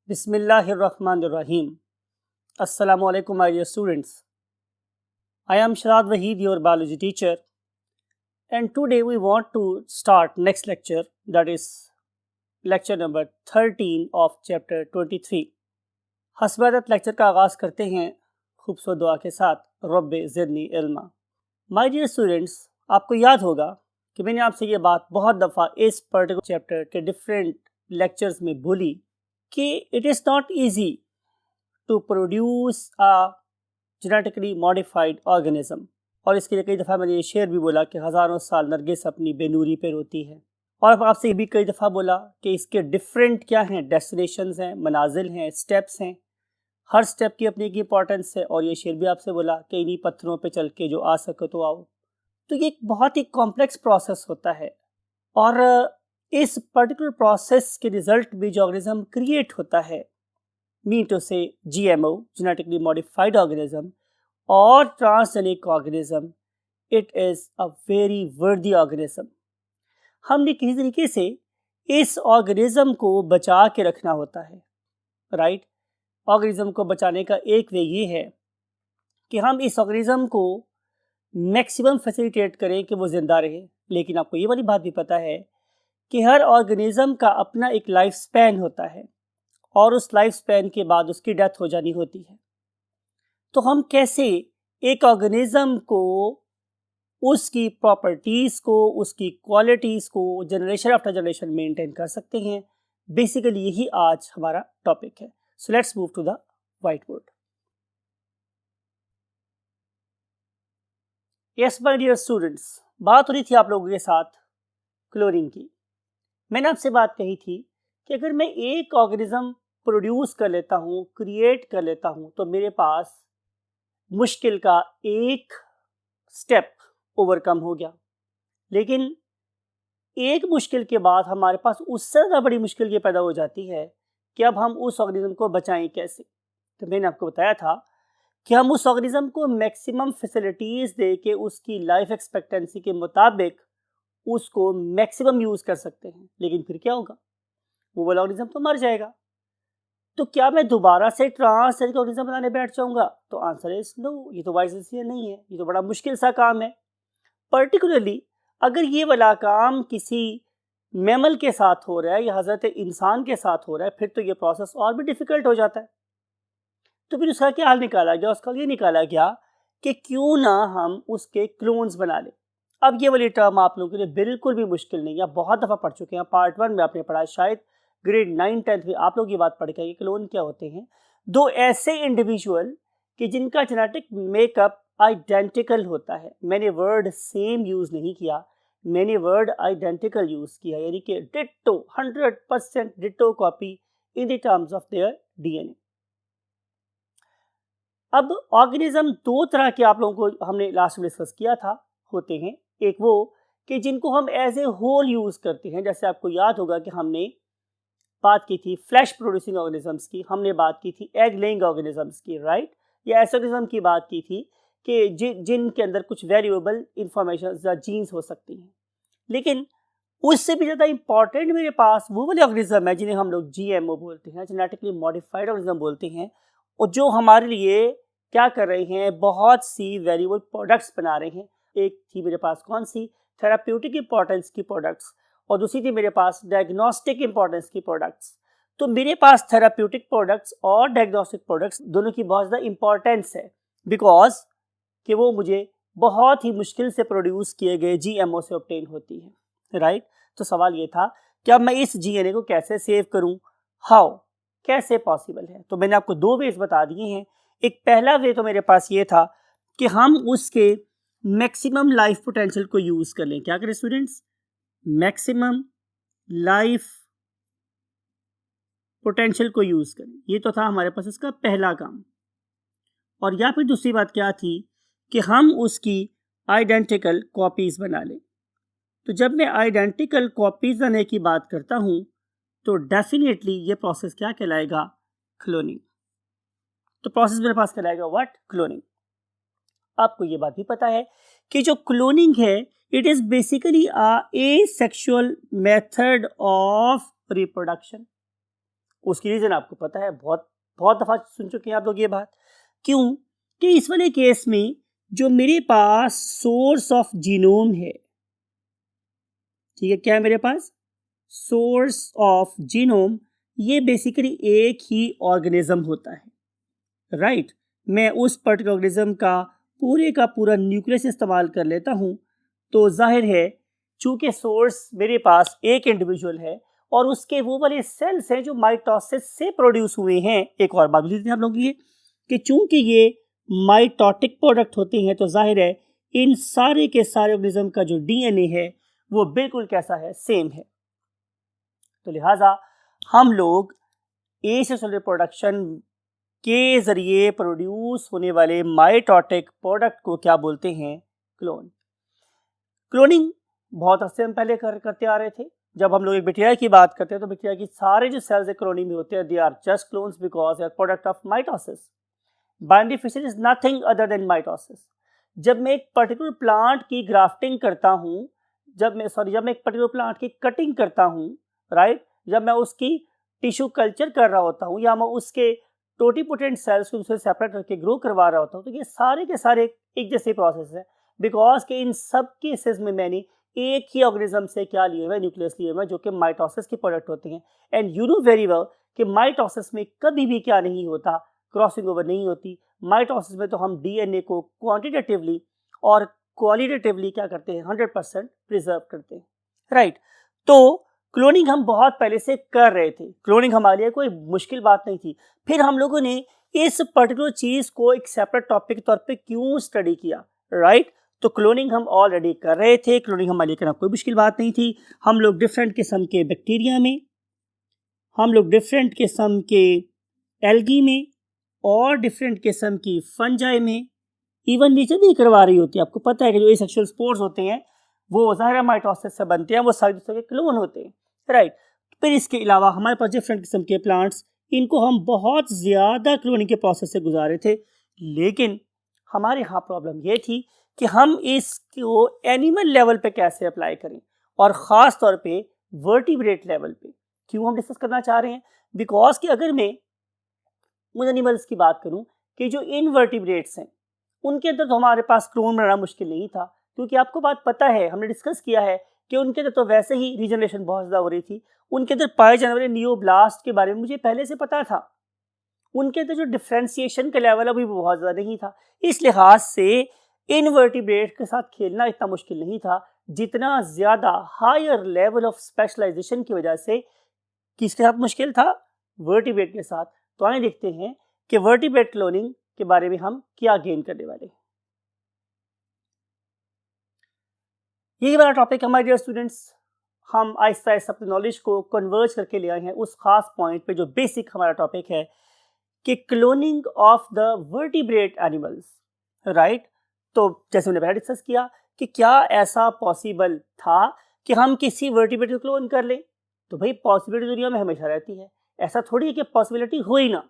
Bismillahirrahmanirrahim. Assalamu alaikum, my dear students. I am Shahad Waheed, your biology teacher, and today we want to start next lecture, that is lecture number 13 of chapter 23. हस्बदत lecture का आगाज़ करते हैं खूबसूरत दुआ के साथ, रब्बे ज़िदनी इल्मा। My dear students, आपको याद होगा कि मैंने आपसे ये बात बहुत दफ़ा इस पर्टिकुलर चैप्टर के डिफरेंट लेक्चर्स में बोली कि it is not easy to produce a genetically modified organism, और इसके लिए कई दफ़ा मैंने ये शेर भी बोला कि हज़ारों साल नरगिस अपनी बेनूरी पे रोती है। और आपसे ये भी कई दफ़ा बोला कि इसके डिफरेंट क्या हैं, डेस्टिनेशंस हैं, मनाजिल हैं, स्टेप्स हैं, हर स्टेप की अपनी एक इंपॉर्टेंस है। और ये शेर भी आपसे बोला कि इन्हीं पत्थरों पे चल के जो आ सको तो आओ। तो ये एक बहुत ही कॉम्प्लेक्स प्रोसेस होता है, और इस पर्टिकुलर प्रोसेस के रिजल्ट भी जो ऑर्गेनिज्म क्रिएट होता है, मीन टू से GMO जेनेटिकली मॉडिफाइड ऑर्गेनिज्म और transgenic organism, it is a very वर्दी ऑर्गेनिज्म। हमने किसी तरीके से इस ऑर्गेनिज्म को बचा के रखना होता है, राइट। ऑर्गेनिज्म को बचाने का एक वे ये है कि हम इस ऑर्गेनिज्म को मैक्सिमम फैसिलिटेट करें कि वो ज़िंदा रहे। लेकिन आपको ये वाली बात भी पता है कि हर ऑर्गेनिज्म का अपना एक लाइफ स्पैन होता है, और उस लाइफ स्पैन के बाद उसकी डेथ हो जानी होती है। तो हम कैसे एक ऑर्गेनिज्म को, उसकी प्रॉपर्टीज़ को, उसकी क्वालिटीज़ को जनरेशन आफ्टर जनरेशन मेंटेन कर सकते हैं, बेसिकली यही आज हमारा टॉपिक है। So let's move to the white board. Yes my dear students, बात हो रही थी आप लोगों के साथ क्लोरीन की। मैंने आपसे बात कही थी कि अगर मैं एक ऑर्गेनिज्म प्रोड्यूस कर लेता हूँ, क्रिएट कर लेता हूँ, तो मेरे पास मुश्किल का एक स्टेप ओवरकम हो गया। लेकिन एक मुश्किल के बाद हमारे पास उससे ज़्यादा बड़ी मुश्किल ये पैदा हो जाती है कि अब हम उस ऑर्गेनिज्म को बचाएं कैसे। तो मैंने आपको बताया था कि हम उस ऑर्गेनिज्म को मैक्सिमम फैसिलिटीज़ दे के उसकी लाइफ एक्सपेक्टेंसी के मुताबिक उसको मैक्सिमम यूज़ कर सकते हैं। लेकिन फिर क्या होगा, वो वाला ऑर्गेनिज्म तो मर जाएगा। तो क्या मैं दोबारा से ट्रांसजेनिक ऑर्गेनिज्म बनाने बैठ जाऊंगा? तो आंसर इज नो, ये तो वाइज डिसीजन नहीं है, ये तो बड़ा मुश्किल सा काम है। पर्टिकुलरली अगर ये वाला काम किसी मैमल के साथ हो रहा है या हज़रत इंसान के साथ हो रहा है, फिर तो ये प्रोसेस और भी डिफ़िकल्ट हो जाता है। तो फिर उसका क्या हल निकाला गया? उसका ये निकाला गया कि क्यों ना हम उसके क्लोन्स बना लें। अब ये वाली टर्म आप लोगों के लिए बिल्कुल भी मुश्किल नहीं है, आप बहुत दफ़ा पढ़ चुके हैं। पार्ट 1 में आपने पढ़ा, शायद ग्रेड 9 10th में आप लोग ये बात पढ़ के, क्लोन क्या होते हैं। दो ऐसे इंडिविजुअल कि जिनका जेनेटिक मेकअप आइडेंटिकल होता है। मैंने वर्ड सेम यूज़ नहीं किया, मैंने वर्ड आइडेंटिकल यूज़ किया, यानी कि ditto, 100% ditto copy in the terms of their DNA। अब ऑर्गेनिज्म दो तरह के आप लोगों को हमने लास्ट में डिस्कस किया था होते हैं। एक वो कि जिनको हम एज ए होल यूज़ करते हैं, जैसे आपको याद होगा कि हमने बात की थी फ्लैश प्रोड्यूसिंग ऑर्गेनिजम्स की, हमने बात की थी एग लेइंग ऑर्गेनिजम्स की, राइट। या ऐसे ऑर्गेनिज्म की बात की थी कि जिनके अंदर कुछ वैल्यूएबल इंफॉर्मेशन या जीन्स हो सकती हैं। लेकिन उससे भी ज़्यादा इंपॉर्टेंट मेरे पास वो वाले ऑर्गेनिज्म है जिन्हें हम लोग GMO बोलते हैं, जेनेटिकली मॉडिफाइड ऑर्गेनिज्म बोलते हैं, और जो हमारे लिए क्या कर रहे हैं, बहुत सी वैल्यूएबल प्रोडक्ट्स बना रहे हैं। एक थी मेरे पास कौन सी, थेराप्यूटिक इंपॉर्टेंस की प्रोडक्ट्स, और दूसरी थी मेरे पास डायग्नोस्टिक इंपॉर्टेंस की प्रोडक्ट्स। तो मेरे पास थेराप्यूटिक प्रोडक्ट्स और डायग्नोस्टिक प्रोडक्ट्स दोनों की बहुत ज़्यादा इंपॉर्टेंस है, बिकॉज कि वो मुझे बहुत ही मुश्किल से प्रोड्यूस किए गए GMO से ऑब्टेन होती है, राइट। तो सवाल ये था कि अब मैं इस DNA को कैसे सेव करूं, हाउ, कैसे पॉसिबल है। तो मैंने आपको दो वेज बता दिए हैं। एक पहला वे तो मेरे पास ये था कि हम उसके मैक्सिमम लाइफ पोटेंशियल को यूज़ कर लें। क्या करें स्टूडेंट्स? मैक्सिमम लाइफ पोटेंशियल को यूज़ करें। ये तो था हमारे पास इसका पहला काम। और या फिर दूसरी बात क्या थी कि हम उसकी आइडेंटिकल कॉपीज़ बना लें। तो जब मैं आइडेंटिकल कॉपीज़ बनाने की बात करता हूँ तो डेफिनेटली ये प्रोसेस क्या कहलाएगा? क्लोनिंग। तो प्रोसेस मेरे पास कहलाएगा व्हाट? क्लोनिंग। आपको ये बात भी पता है कि जो क्लोनिंग है, it is basically a asexual method of reproduction. उसकी रीज़न आपको पता है, बहुत बहुत दफ़ा सुन चुके हैं आप लोग ये बात। क्यों? कि इस वाले केस में जो मेरे पास सोर्स ऑफ जीनोम है, ठीक है, क्या है मेरे पास? सोर्स ऑफ जीनोम, ये बेसिकली एक ही ऑर्गेनिज्म होता है, राइट। मैं उस पर्टिकुलर ऑर्गेनिज्म का पूरा न्यूक्लियस इस्तेमाल कर लेता हूँ, तो जाहिर है चूंकि सोर्स मेरे पास एक इंडिविजुअल है और उसके वो वाले सेल्स हैं जो माइटोसिस से प्रोड्यूस हुए हैं। एक और बात भी हम लोग ये कि चूंकि ये माइटोटिक प्रोडक्ट होते हैं, तो जाहिर है इन सारे के सारे ऑर्गेनिज्म का जो डीएनए है वो बिल्कुल कैसा है? सेम है। तो लिहाजा हम लोग एसेलुलर प्रोडक्शन के जरिए प्रोड्यूस होने वाले माइटोटिक प्रोडक्ट को क्या बोलते हैं? क्लोन। क्लोनिंग बहुत अर्से हम पहले करते आ रहे थे। जब हम लोग एक बैक्टीरिया की बात करते हैं तो बैक्टीरिया की सारे जो सेल्स क्लोनिंग में होते हैं, they are just clones because they are product of mitosis. Binary fission is nothing other than mitosis. जब मैं एक पर्टिकुलर प्लांट की ग्राफ्टिंग करता हूँ, जब मैं एक पर्टिकुलर प्लांट की कटिंग करता हूँ, राइट, जब मैं उसकी टिश्यू कल्चर कर रहा होता हूँ या मैं उसके टोटीपोटेंट सेल्स को उसे सेपरेट करके ग्रो करवा रहा होता हूँ, तो ये सारे के सारे एक जैसे प्रोसेस है, बिकॉज के इन सब केसेस में मैंने एक ही ऑर्गेनिज्म से क्या लिए हुए? न्यूक्लियस लिए हुए, जो कि माइटोसिस के प्रोडक्ट होते हैं। And you know very well कि माइटोसिस में कभी भी क्या नहीं होता? क्रॉसिंग ओवर नहीं होती। माइटोसिस में तो हम डीएनए को क्वांटिटेटिवली और क्वालिटेटिवली क्या करते हैं? 100% प्रिजर्व करते हैं, राइट। तो क्लोनिंग हम बहुत पहले से कर रहे थे, क्लोनिंग हमारे लिए कोई मुश्किल बात नहीं थी। फिर हम लोगों ने इस पर्टिकुलर चीज को एक सेपरेट टॉपिक के तौर पे क्यों स्टडी किया, राइट। तो क्लोनिंग हम ऑलरेडी कर रहे थे, क्लोनिंग हमारे लिए करना कोई मुश्किल बात नहीं थी। हम लोग डिफरेंट किस्म के बैक्टीरिया में, हम लोग डिफरेंट किस्म के एल्गी में और डिफरेंट किस्म की फंजाई में, इवन नेचर भी करवा रही होती है। आपको पता है कि जो एसेक्सुअल स्पोर्स होते हैं वो ज़ाहिर माइटोसिस से बनते हैं, वो सारे दूसरे के क्लोन होते हैं, राइट। फिर इसके अलावा हमारे पास डिफरेंट किस्म के प्लांट्स, इनको हम बहुत ज़्यादा क्लोनिंग के प्रोसेस से गुजारे थे। लेकिन हमारे यहाँ प्रॉब्लम ये थी कि हम इसको एनिमल लेवल पे कैसे अप्लाई करें, और ख़ास तौर पे वर्टिब्रेट लेवल पे। क्यों हम डिस्कस करना चाह रहे हैं? बिकॉज कि अगर मैं उन एनिमल्स की बात करूं कि जो इनवर्टिब्रेट्स हैं, उनके अंदर तो हमारे पास क्लोन बनाना मुश्किल नहीं था, क्योंकि आपको बात पता है, हमने डिस्कस किया है कि उनके अंदर तो वैसे ही रीजनरेशन बहुत ज़्यादा हो रही थी। उनके अंदर पाए जाने वाले नियोब्लास्ट के बारे में मुझे पहले से पता था। उनके अंदर जो डिफ्रेंसिएशन का लेवल अभी बहुत ज़्यादा नहीं था। इस लिहाज से इनवर्टिब्रेट के साथ खेलना इतना मुश्किल नहीं था, जितना ज़्यादा हायर लेवल ऑफ स्पेशलाइजेशन की वजह से किसके साथ मुश्किल था? वर्टिब्रेट के साथ। तो आइए देखते हैं कि वर्टिब्रेट क्लोनिंग के बारे में हम क्या गेन करने वाले हैं। यही वाला टॉपिक हमारे डियर स्टूडेंट्स, हम आहिस्ता आहिस्ता अपनी नॉलेज को कन्वर्ज करके ले आए हैं उस खास पॉइंट पे जो बेसिक हमारा टॉपिक है कि cloning of the vertebrate animals, right. तो जैसे मैंने पहले डिस्कस किया कि क्या ऐसा पॉसिबल था कि हम किसी वर्टिब्रेट को क्लोन कर लें? तो भाई पॉसिबिलिटी दुनिया में हमेशा रहती है, ऐसा थोड़ी है कि पॉसिबिलिटी हो ही ना।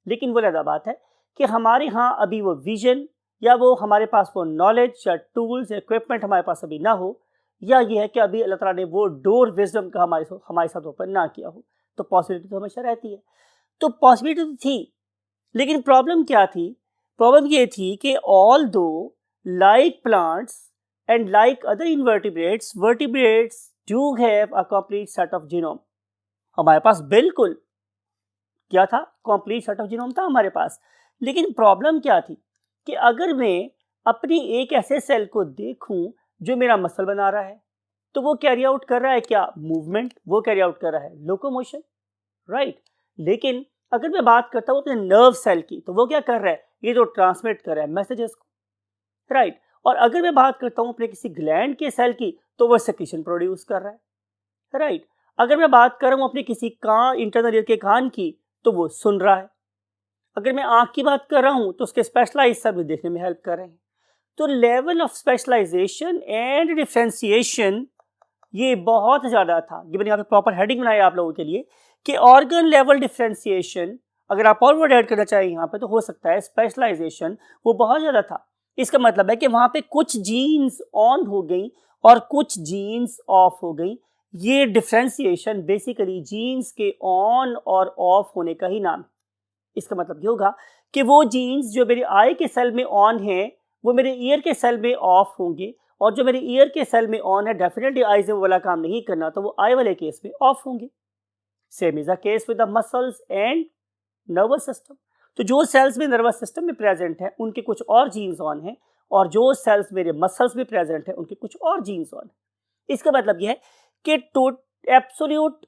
लेकिन वो ज़्यादा बात है कि हमारे यहाँ अभी वो विजन या वो हमारे पास वो नॉलेज या टूल्स इक्विपमेंट हमारे पास अभी ना हो, या ये है कि अभी अल्लाह ताला ने वो डोर विजडम का हमारे साथ ओपन ना किया हो। तो पॉसिबिलिटी तो हमेशा रहती है। तो पॉसिबिलिटी तो थी, लेकिन प्रॉब्लम क्या थी? प्रॉब्लम ये थी कि ऑल दो like plants and like other invertebrates, vertebrates do have a complete set of genome. हमारे पास बिल्कुल क्या था? कंप्लीट सेट ऑफ जीनोम था हमारे पास। लेकिन प्रॉब्लम क्या थी कि अगर मैं अपनी एक ऐसे सेल को देखूं जो मेरा मसल बना रहा है, तो वो कैरी आउट कर रहा है क्या? मूवमेंट। वो कैरी आउट कर रहा है लोकोमोशन, राइट। लेकिन अगर मैं बात करता हूँ अपने नर्व सेल की, तो वो क्या कर रहा है? ये जो ट्रांसमिट कर रहा है मैसेजेस को, राइट। और अगर मैं बात करता हूँ अपने किसी ग्लैंड के सेल की, तो वो सेक्रीशन प्रोड्यूस कर रहा है, राइट। अगर मैं बात कर रहा हूँ अपने किसी कान, इंटरनल ईयर के कान की, तो वो सुन रहा है। अगर मैं आँख की बात कर रहा हूँ तो उसके स्पेशलाइज सर्विस देखने में हेल्प कर रहे हैं। तो level of specialisation and differentiation ये बहुत ज़्यादा था। ये मैंने यहाँ पे प्रॉपर हेडिंग बनाई आप लोगों के लिए कि ऑर्गन लेवल डिफ्रेंसिएशन, अगर आप और वर्ड ऐड करना चाहिए यहाँ पे तो हो सकता है स्पेशलाइजेशन वो बहुत ज़्यादा था। इसका मतलब है कि वहाँ पे कुछ जीन्स ऑन हो गई और कुछ जीन्स ऑफ हो गई। ये डिफ्रेंसिएशन बेसिकली जीन्स के ऑन और ऑफ होने का ही नाम है। इसका मतलब ये होगा कि वो जीन्स जो मेरे आई के सेल में ऑन है वो मेरे ईयर के सेल में ऑफ होंगे, और जो मेरे ईयर के सेल में ऑन है डेफिनेटली आई से वो वाला काम नहीं करना, तो वो आई वाले केस में ऑफ होंगे। Same is the case with the muscles and nervous system. तो जो सेल्स में नर्वस सिस्टम में प्रेजेंट है उनके कुछ और जीन्स ऑन है, और जो सेल्स मेरे मसल्स में प्रेजेंट है उनके कुछ और जीन्स ऑन है। इसका मतलब यह है कि एब्सोल्यूट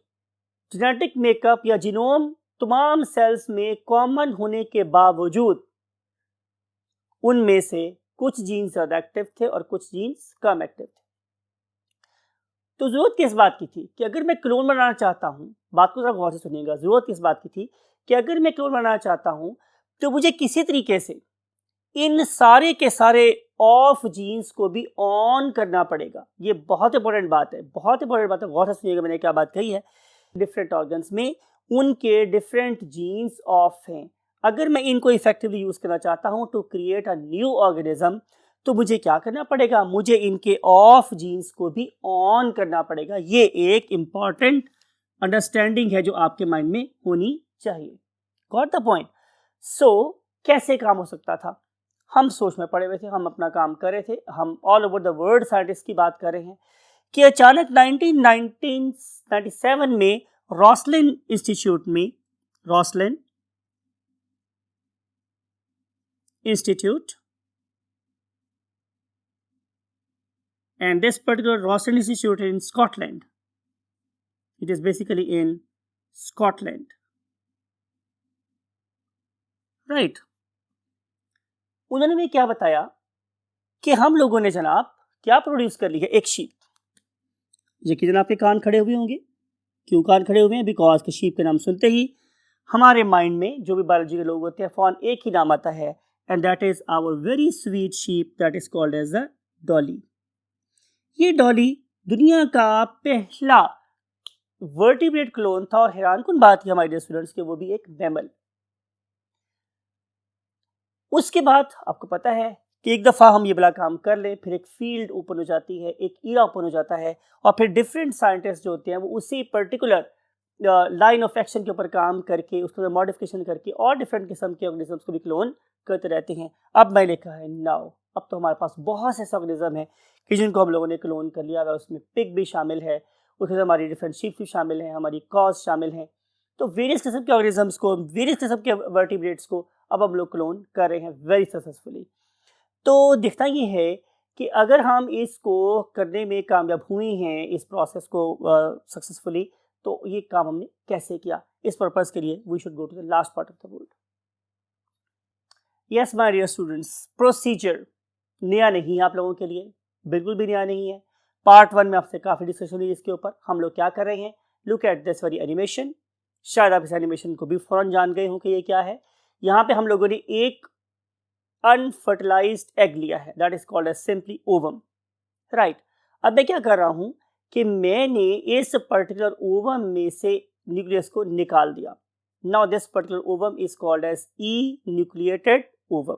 जेनेटिक मेकअप या जीनोम तमाम सेल्स में कॉमन होने के बावजूद उनमें से कुछ जीन्स ज्यादा एक्टिव थे और कुछ जीन्स कम एक्टिव थे। तो जरूरत किस बात की थी कि अगर मैं क्लोन बनाना चाहता हूं, बात को जरा गौर से सुनिएगा, जरूरत किस बात की थी कि अगर मैं क्लोन बनाना चाहता हूं तो मुझे किसी तरीके से इन सारे के सारे ऑफ जीन्स को भी ऑन करना पड़ेगा। ये बहुत इंपॉर्टेंट बात है, बहुत इंपॉर्टेंट बात है, गौर से सुनिएगा मैंने क्या बात कही है। डिफरेंट ऑर्गन्स में उनके डिफरेंट जीन्स ऑफ हैं। अगर मैं इनको इफेक्टिवली यूज करना चाहता हूं to create a new organism, तो मुझे क्या करना पड़ेगा, मुझे इनके ऑफ जीन्स को भी ऑन करना पड़ेगा। ये एक इंपॉर्टेंट अंडरस्टैंडिंग है जो आपके माइंड में होनी चाहिए। Got the point? सो कैसे काम हो सकता था? हम सोच में पड़े हुए थे, हम अपना काम कर रहे थे, हम all over the world scientist की बात कर रहे हैं कि अचानक 1997 में रोसलिन इंस्टीट्यूट में, Roslin institute, and this particular Roslin Institute in Scotland, it is basically in Scotland, right? उन्होंने भी क्या बताया कि हम लोगों ने जनाब क्या प्रोड्यूस कर ली है, एक शीप। यकीन जनाब के कान खड़े हुए होंगे। क्यों कान खड़े हुए हैं? बिकॉज के शीप के नाम सुनते ही हमारे माइंड में जो भी बायोलॉजी के लोग होते हैं फौरन एक ही नाम आता है, and that is our very sweet sheep that is called as the Dolly. ये डॉली दुनिया का पहला वर्टिब्रेट क्लोन था, और हैरानकुन बात है हमारे डियर स्टूडेंट्स के वो भी एक मैमल। उसके बाद आपको पता है कि एक दफ़ा हम ये बड़ा काम कर ले, फिर एक फील्ड ओपन हो जाती है, एक ईरा ओपन हो जाता है, और फिर डिफरेंट साइंटिस्ट जो होते हैं वो उसी पर्टिकुलर लाइन ऑफ एक्शन के ऊपर काम करके उसको मॉडिफिकेशन करके और डिफरेंट किस्म के ऑर्गेनिजम्स को भी क्लोन करते रहते हैं। अब मैं लिखा है नाउ, अब तो हमारे पास बहुत से ऑर्गेनिज्म है कि जिनको हम लोगों ने क्लोन कर लिया है। उसमें पिग भी शामिल है, उसके साथ हमारी डिफरेंट शीप भी शामिल है, हमारी कॉज शामिल हैं। तो वेरियस किस्म के ऑर्गेनिजम्स को, वेरियस किस्म के वर्टिब्रेट्स को अब हम लोग क्लोन कर रहे हैं वेरी सक्सेसफुली। तो दिखता ये है कि अगर हम इसको करने में कामयाब हुए हैं, इस प्रोसेस को सक्सेसफुली, तो ये काम हमने कैसे किया, इस पर्पस के लिए we should go to the last part of the word. Yes my dear students, procedure नया नहीं है आप लोगों के लिए, बिल्कुल भी नया नहीं है। पार्ट 1 में आपसे काफ़ी डिस्कशन हुई इसके ऊपर। हम लोग क्या कर रहे हैं, look at this very animation. शायद आप इस एनिमेशन को भी फौरन जान गए हों कि ये क्या है। यहाँ पे हम लोगों ने एक अनफर्टिलाइज्ड एग लिया है, that is called as simply ovum, right. अब मैं क्या कर रहा हूँ कि मैंने इस पर्टिकुलर ओवम में से न्यूक्लियस को निकाल दिया। Now this particular ovum is called as enucleated ovum,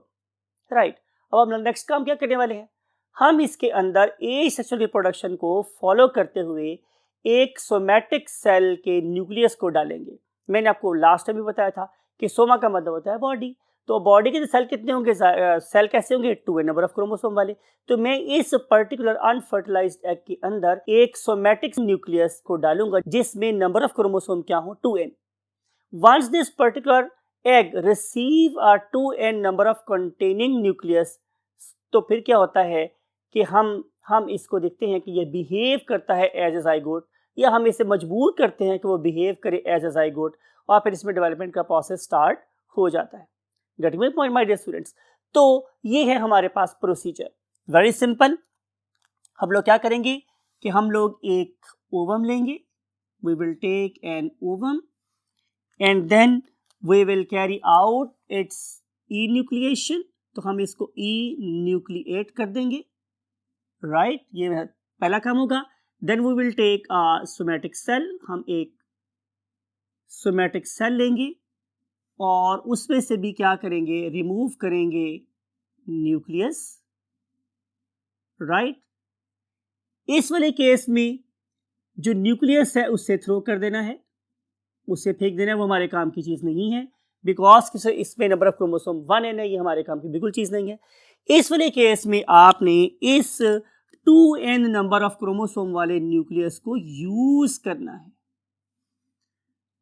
right. अब हम नेक्स्ट काम क्या करने वाले हैं, हम इसके अंदर एसेक्सुअल रिप्रोडक्शन को फॉलो करते हुए एक सोमैटिक सेल के न्यूक्लियस को डालेंगे। मैंने आपको लास्ट टाइम भी बताया था कि सोमा का मतलब होता है बॉडी। तो बॉडी के सेल कितने होंगे, सेल कैसे होंगे, 2n नंबर ऑफ क्रोमोसोम वाले। तो मैं इस पर्टिकुलर अनफर्टिलाइज्ड एग के अंदर एक सोमैटिक न्यूक्लियस को डालूंगा जिसमें नंबर ऑफ क्रोमोसोम क्या हो, 2n। Once this particular egg receive a 2n number of containing nucleus, तो फिर क्या होता है कि हम इसको देखते हैं कि ये बिहेव करता है एज ए जाइगोट, या हम इसे मजबूर करते हैं कि वो बिहेव करे एज ए जाइगोट, और फिर इसमें डेवलपमेंट का प्रोसेस स्टार्ट हो जाता है। Getting my point my dear students? तो ये है हमारे पास प्रोसीजर, वेरी सिंपल। हम लोग क्या करेंगे कि हम लोग एक ओवम लेंगे, we will take an ovum and then we will carry out its enucleation. तो हम इसको ई न्यूक्लिएट कर देंगे, राइट, ये पहला काम होगा। Then we will take a somatic cell, हम एक सोमैटिक सेल लेंगे और उसमें से भी क्या करेंगे, रिमूव करेंगे न्यूक्लियस, राइट। इस वाले केस में जो न्यूक्लियस है उससे थ्रो कर देना है, उससे फेंक देना है, वो हमारे काम की चीज़ नहीं है, बिकॉज इसमें नंबर ऑफ क्रोमोसोम 1n है, ये हमारे काम की बिल्कुल चीज़ नहीं है। इस वाले केस में आपने इस 2n नंबर ऑफ क्रोमोसोम वाले न्यूक्लियस को यूज करना है,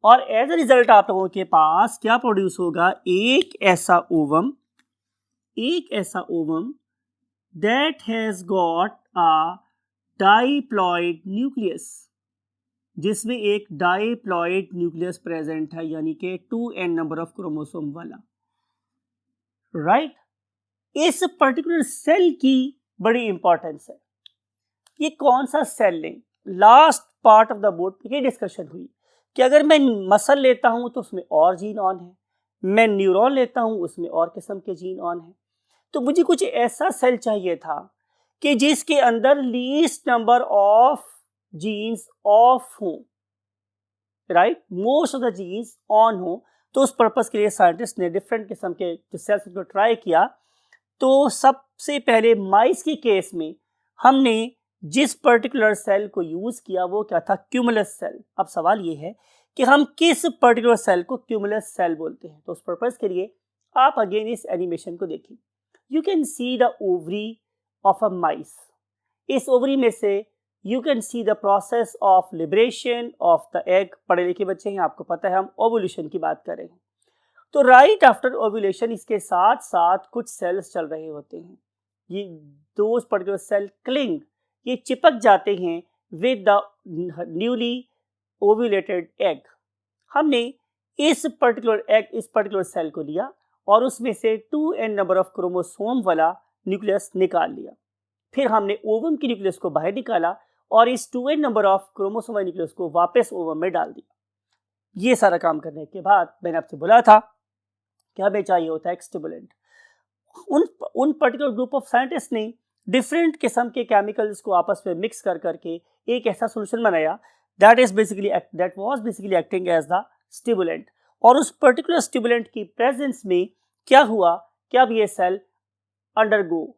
और एज अ रिजल्ट आप लोगों के पास क्या प्रोड्यूस होगा, एक ऐसा ovum that has got a diploid nucleus, जिसमें एक डाइप्लॉइड न्यूक्लियस प्रेजेंट है, यानी कि 2n नंबर ऑफ क्रोमोसोम वाला, राइट। इस पर्टिकुलर सेल की बड़ी इंपॉर्टेंस है। ये कौन सा सेल लें, last part of the board ये डिस्कशन हुई कि अगर मैं मसल लेता हूं तो उसमें और जीन ऑन है, मैं न्यूरॉन लेता हूं उसमें और किस्म के जीन ऑन है। तो मुझे कुछ ऐसा सेल चाहिए था कि जिसके अंदर least number of genes of हों, right, most of the genes on हो। तो उस पर्पस के लिए साइंटिस्ट ने डिफरेंट किस्म के जो सेल्स को ट्राई किया। तो सबसे पहले माइस के केस में हमने जिस पर्टिकुलर सेल को यूज किया वो क्या था, क्यूमुलस सेल। अब सवाल ये है कि हम किस पर्टिकुलर सेल को क्यूमुलस सेल बोलते हैं। तो उस पर्पस के लिए आप अगेन इस एनिमेशन को देखिए। You can see the ovary of a mice. इस ओवरी में से you can see the process of liberation of the egg. पढ़े लिखे बच्चे हैं, आपको पता है हम ओवुलेशन की बात कर रहे हैं। तो राइट आफ्टर ओवुलेशन इसके साथ साथ कुछ सेल्स चल रहे होते हैं। ये दोज पर्टिकुलर सेल क्लिंग, ये चिपक जाते हैं विद द न्यूली ओव्यूलेटेड एग। हमने इस पर्टिकुलर सेल को लिया और उसमें से 2n नंबर ऑफ क्रोमोसोम वाला न्यूक्लियस निकाल लिया। फिर हमने ओवम की न्यूक्लियस को बाहर निकाला और इस 2n नंबर ऑफ क्रोमोसोम वाले न्यूक्लियस को वापस ओवम में डाल दिया। ये सारा काम करने के बाद मैंने आपसे बोला था कि हमें चाहिए होता है एक स्टिमुलेंट। उन पर्टिकुलर ग्रुप ऑफ साइंटिस्ट ने डिफरेंट किस्म के केमिकल्स को आपस में मिक्स कर करके एक ऐसा सॉल्यूशन बनाया that was basically acting as the stimulant. और उस पर्टिकुलर स्टिमुलेंट की प्रेजेंस में क्या हुआ कि अब ये सेल अंडरगो,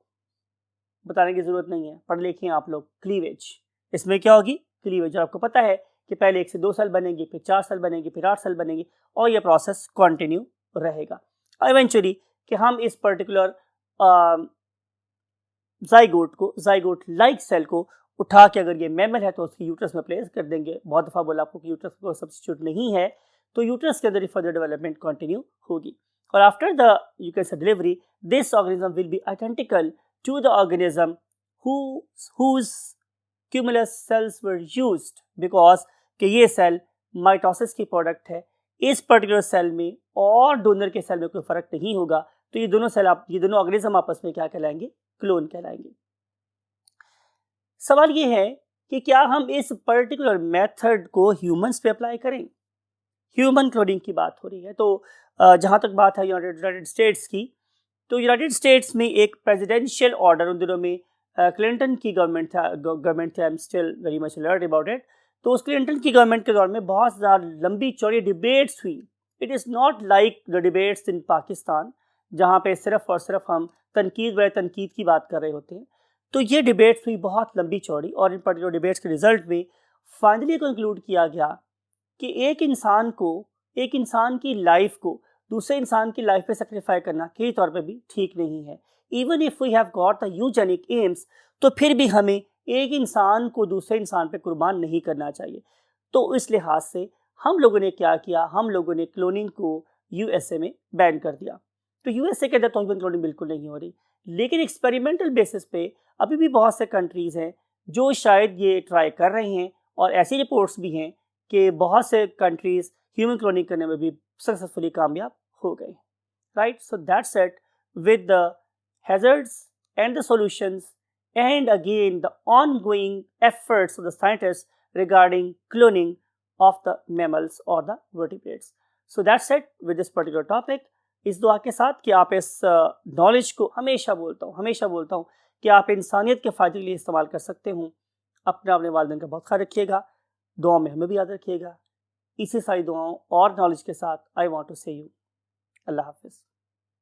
बताने की जरूरत नहीं है, पढ़ लिखे आप लोग, क्लीवेज। इसमें क्या होगी, क्लीवेज। और आपको पता है कि पहले 1 से 2 सेल बनेंगे, फिर 4 सेल बनेंगे, फिर 8 सेल बनेंगे, और ये प्रोसेस कंटिन्यू रहेगा। इवेंचुअली कि हम इस पर्टिकुलर जाइगोट लाइक सेल को उठा के अगर ये मैमल है तो उसकी यूट्रस में प्लेस कर देंगे। बहुत दफा बोला आपको कि यूट्रस को सब्स्टिट्यूट नहीं है, तो यूट्रस के अंदर फर्दर डेवलपमेंट कंटिन्यू होगी। और after the you can say delivery this organism will be identical to the organism whose cumulus cells were used, because कि ये सेल माइटोसिस की प्रोडक्ट है। इस पर्टिकुलर सेल में और डोनर के सेल में कोई फर्क नहीं होगा। तो ये दोनों ऑर्गेनिज्म आपस में क्या कहलाएंगे, क्लोन कहलाएंगे। सवाल ये है कि क्या हम इस पर्टिकुलर मेथड को ह्यूमंस पे अप्लाई करें। ह्यूमन क्लोनिंग की बात हो रही है। तो जहां तक बात है यूनाइटेड स्टेट्स की, तो यूनाइटेड स्टेट्स में एक प्रेसिडेंशियल ऑर्डर उन दिनों में क्लिंटन की गवर्नमेंट थी। I am still very much alert about it. तो उस क्लिंटन की गवर्नमेंट के दौर में बहुत ज़्यादा लंबी चौड़ी डिबेट्स हुई। It is not like the debates in Pakistan जहाँ पे सिर्फ और सिर्फ हम तनकीद की बात कर रहे होते हैं। तो ये डिबेट्स हुई बहुत लंबी चौड़ी, और इन पर्टिकुलर डिबेट्स के रिजल्ट में फाइनली कंक्लूड किया गया कि एक इंसान की लाइफ को दूसरे इंसान की लाइफ पे सेक्रीफाई करना किसी तौर पे भी ठीक नहीं है। Even if we have got the eugenic aims, तो फिर भी हमें एक इंसान को दूसरे इंसान पे कुर्बान नहीं करना चाहिए। तो इस लिहाज से हम लोगों ने क्या किया, हम लोगों ने क्लोनिंग को यूएसए में बैन कर दिया। तो यूएसए के अंदर तो ह्यूमन क्लोनिंग बिल्कुल नहीं हो रही, लेकिन एक्सपेरिमेंटल बेसिस पे अभी भी बहुत से कंट्रीज़ हैं जो शायद ये ट्राई कर रहे हैं, और ऐसी रिपोर्ट्स भी हैं कि बहुत से कंट्रीज़ ह्यूमन क्लोनिंग करने में भी सक्सेसफुली कामयाब हो गए, right. So that's it with the hazards and the solutions, and again the ongoing efforts of the scientists regarding cloning of the mammals or the vertebrates. So that's it with this particular topic. इस दुआ के साथ कि आप इस knowledge को हमेशा बोलता हूँ कि आप इंसानियत के फ़ायदे के लिए इस्तेमाल कर सकते हो। अपने वालिदैन का बहुत ख्याल रखिएगा, दुआ में हमें भी याद रखिएगा। इसी सारी दुआओं और नॉलेज के साथ आई वांट टू से यू अल्लाह हाफिज़।